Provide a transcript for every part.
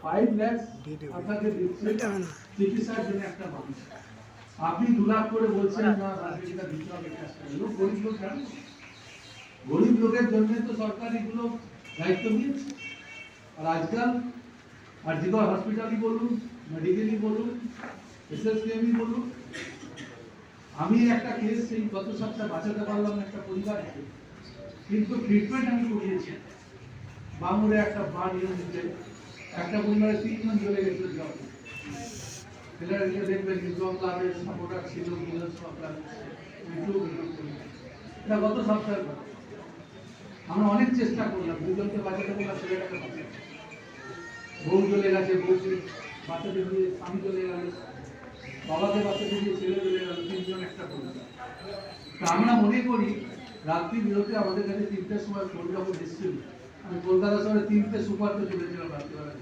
5 লাখ আপনাকে দিচ্ছে চিকিৎসার জন্য একটা মানুষ। আপনি 2 লাখ করে বলছেন না বাকিটা দিতে হবে কাজটা। লোক গরিব লোক জানেন, গরিব লোকের জন্য তো সরকার এগুলো দায়িত্ব নিয়েছে। আর আজকাল আরজিকর হসপিটালই বলুন, মেডিকেলই বলুন, এসএসকেএমই বলুন, আমি একটা কেস সেই গত সপ্তাহে বাঁচাতে পারলাম একটা পরিবারকে, কিন্তু ট্রিটমেন্ট আমি করিয়েছি। বাঙুরে একটা বাড়ি ইউনিটে একটা পরিবারে 3 জন চলে গেছিল জব। এটাকে দেখবেন নিগম ক্লাবের সাপোর্টার ছিল, মিলন সরকার, এটা গত সপ্তাহের কথা। আমরা অনেক চেষ্টা করলাম, দুজনকে বাঁচাতে বললাম, ছেলেটাকে বাঁচাতে, বউ চলে গেছে, বউকে বাঁচাতে গিয়ে স্বামী চলে গেল, বাবাকে বাঁচাতে গিয়ে ছেলে চলে গেল, 3 জন একটা পরিবার। তা আমরা মনে করি রাত্রি বিরতি আমাদের কাছে 3টের সময় ফোন যখন এসেছিল, আমি কলকাতা শহরে 3টে সুপারতে চলেছিলাম রাত্রিবেলা।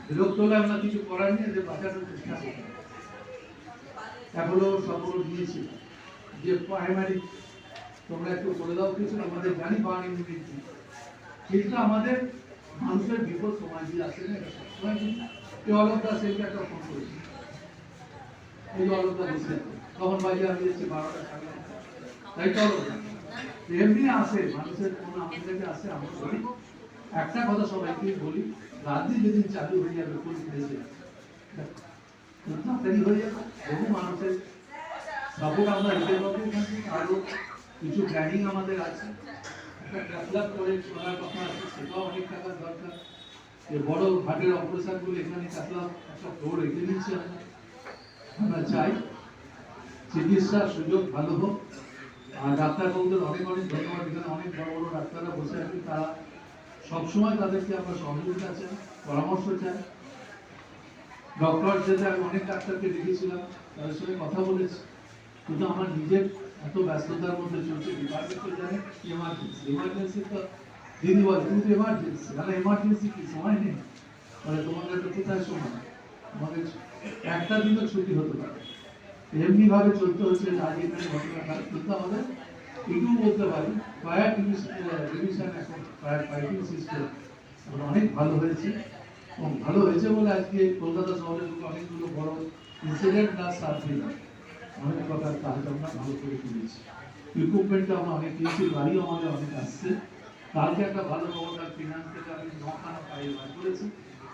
বিরক্ত হলে আমরা কিছু করার নেই, যে বাঁচানোর চেষ্টা করতাম। এখনো সফল দিয়েছি যে প্রাইমারি তোমরা একটু করে দাও কিছু, আমাদের জানি বার্ন ইউনিট, কিন্তু আমাদের মানুষের বিপদ সময় দিয়ে আসে না। সবসময় এই অলকদা সেটা একটা ফোন করেছি, এই অলকদা বসে তখন বাজে আমি এসেছি 12টা সাড়ে 12টা, তাই তো অলকদা এমনি আসে, মানুষের ফোন আমাদের কাছে আসে। আমরা বলি একটা কথা সবাইকে বলি, রাত্রি যেদিন চালু হয়ে যাবে কোন দেশে তাড়াতাড়ি হয়ে যাবে। বহু মানুষের সাপোর্ট আমরা দিতে পারবো, আরো কিছু প্ল্যানিং আমাদের আছে, একটা ডেভেলপ করে করার কথা আছে, সেটাও অনেক টাকার দরকার। যে বড় হার্টের অপারেশন গুলো এখানে কাটলাম, একটা ফ্লোর রেখে নিচ্ছি। আমরা চাই চিকিৎসার সুযোগ ভালো হোক। আর ডাক্তারবাবুদের অনেক অনেক ধন্যবাদ, এখানে অনেক বড় বড় ডাক্তাররা বসে আছেন, তারা সবসময় তাদেরকে আমরা সহযোগিতা চাই, পরামর্শ চাই। ডক্টর যেটা আমি অনেক ডাক্তারকে দেখেছিলাম, তাদের সঙ্গে কথা বলেছি, কিন্তু আমার নিজের এত ব্যস্ততার মধ্যে চলছে। ডিপার্টমেন্ট তো জানে এমার্জেন্সি, এমার্জেন্সি তো দিদি বলে কিন্তু এমার্জেন্সি, তাহলে এমার্জেন্সি কি সময় নেই? তাহলে তোমাদের তো কোথায় সময়? আমাদের একটা দিনও ছুটি হতে পারে, এমনি ভাবে চলতে হচ্ছে। আজ এখানে ঘটনা খারাপ, কিন্তু আমাদের এটুকু বলতে পারি ফায়ার ডিভিশন এখন ফায়ার ফাইটিং সিস্টেম অনেক ভালো হয়েছে। এবং ভালো হয়েছে বলে আজকে কলকাতা শহরে অনেকগুলো বড় ইনসিডেন্ট না সার্ভে অনেক প্রকার কাজ আমরা ভালো করে তুলেছি। ইকুইপমেন্টটা আমরা অনেক কিনছি, গাড়িও আমাদের অনেক আসছে। কালকে একটা ভালো খবর, ফিনান্স থেকে আমি 9খানা ফাইল বার করেছি।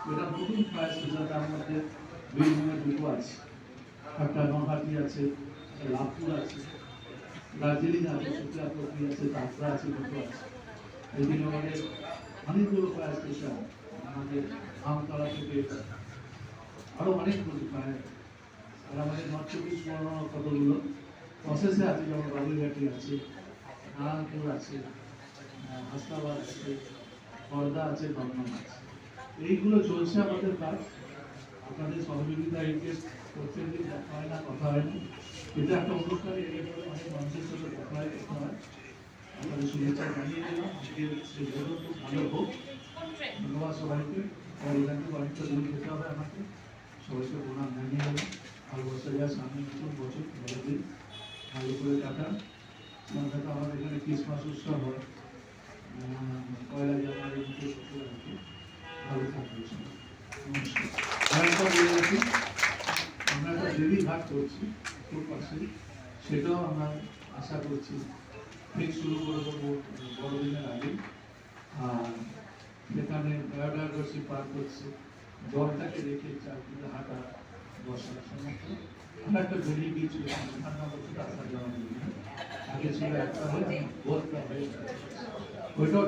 এটা নতুন ফায়ার স্টেশন, তার মধ্যে বীরভূমের দুটো আছে, একটা নলহাটি আছে, একটা লাভপুর আছে, দার্জিলিং আছে, সুকিয়াপট্টি আছে, তাজরা আছে, দুটো আছে। এদিকে আমাদের অনেকগুলো ফায়ার স্টেশন, আমাদের আমতলা থেকে আরো অনেকগুলো ফায়ার, আর আমাদের নর্থ চব্বিশ পরগনা কতগুলো প্রসেসে আছে, যেমন বাবুরঘাটি আছে, নারায়ণপুর আছে, হাসনাবাদ আছে, খড়দা আছে, দমদম আছে। এইগুলো চলছে আমাদের কাজ। আপনাদের সহযোগিতা রিকোয়েস্ট করতে দিন, দেখা হয় না, কথা হয় না, এটা একটা অনুষ্ঠানে অনেক মানুষের সাথে দেখা হয়, কথা হয়। আপনাদের শুভেচ্ছা জানিয়ে দিলাম, আজকের সেই ভোট খুব ভালো হোক। ধন্যবাদ সবাইকে। আর এখান থেকে অনেকটা দূর যেতে হবে আমাকে, সবাইকে প্রণাম জানিয়ে গেলাম। ভালোবাসা যায় সামনে নতুন বছর ভালো দিন, ভালো করে কাটান। তো আমাদের এখানে ক্রিসমাস উৎসব হয়, পয়লা জানুয়ারি ভালো থাকবে। আমরা একটা দেবী ঘাট করছি খুব পাশে, সেটাও আমরা আশা করছি ঠিক শুরু করে দেবো বড়দিনের আগে। আর সেখানে বায়োডাইভার্সিটি পার্ক করছে, জলটাকে রেখে চারদিকে হাঁটা বসার সমস্ত। আমরা একটা বেলি বিচ ঠান্ডা করছি, রাস্তা যাওয়া আগে ছিল একটা হয়ে বোধটা হয়ে ওইটাও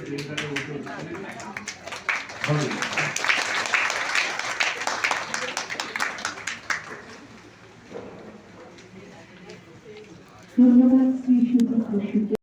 ড্রেনটাকে উঠে ধন্যবাদ শ্রী সুজিত বসুকে।